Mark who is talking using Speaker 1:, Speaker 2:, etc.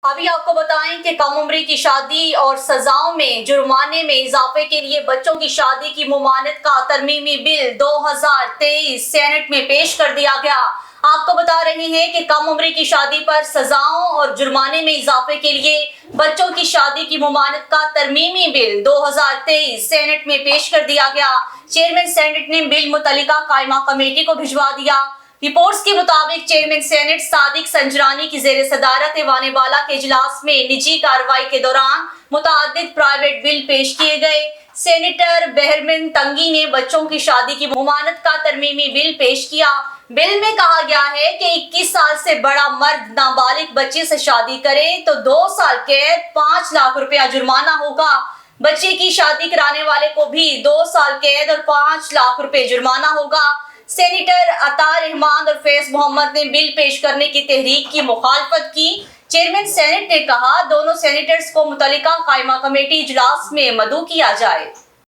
Speaker 1: ابھی آپ کو بتائیں کہ کم عمری کی شادی اور سزاؤں میں جرمانے میں اضافے کے لیے بچوں کی شادی کی ممانعت کا ترمیمی بل 2023 سینٹ میں پیش کر دیا گیا۔ آپ کو بتا رہے ہیں کہ کم عمری کی شادی پر سزاؤں اور جرمانے میں اضافے کے لیے بچوں کی شادی کی ممانعت کا ترمیمی بل 2023 سینٹ میں پیش کر دیا گیا۔ چیئرمین سینٹ نے بل متعلقہ قائمہ کمیٹی کو بھجوا دیا۔ رپورٹس کے مطابق چیئرمین سینٹ صادق سنجرانی کی زیر صدارت ایوان بالا کے اجلاس میں نجی کارروائی کے دوران متعدد پرائیویٹ بل پیش کیے گئے۔ سینیٹر بہرمن تنگی نے بچوں کی شادی کی ممانعت کا ترمیمی بل پیش کیا۔ بل میں کہا گیا ہے کہ 21 سال سے بڑا مرد نابالغ بچے سے شادی کرے تو 2 سال قید 5 لاکھ روپیہ جرمانہ ہوگا۔ بچے کی شادی کرانے والے کو بھی 2 سال قید اور 5 لاکھ روپے جرمانہ ہوگا۔ سینیٹر عطا رحمان اور فیض محمد نے بل پیش کرنے کی تحریک کی مخالفت کی۔ چیئرمین سینٹ نے کہا دونوں سینیٹرز کو متعلقہ قائمہ کمیٹی اجلاس میں مدعو کیا جائے۔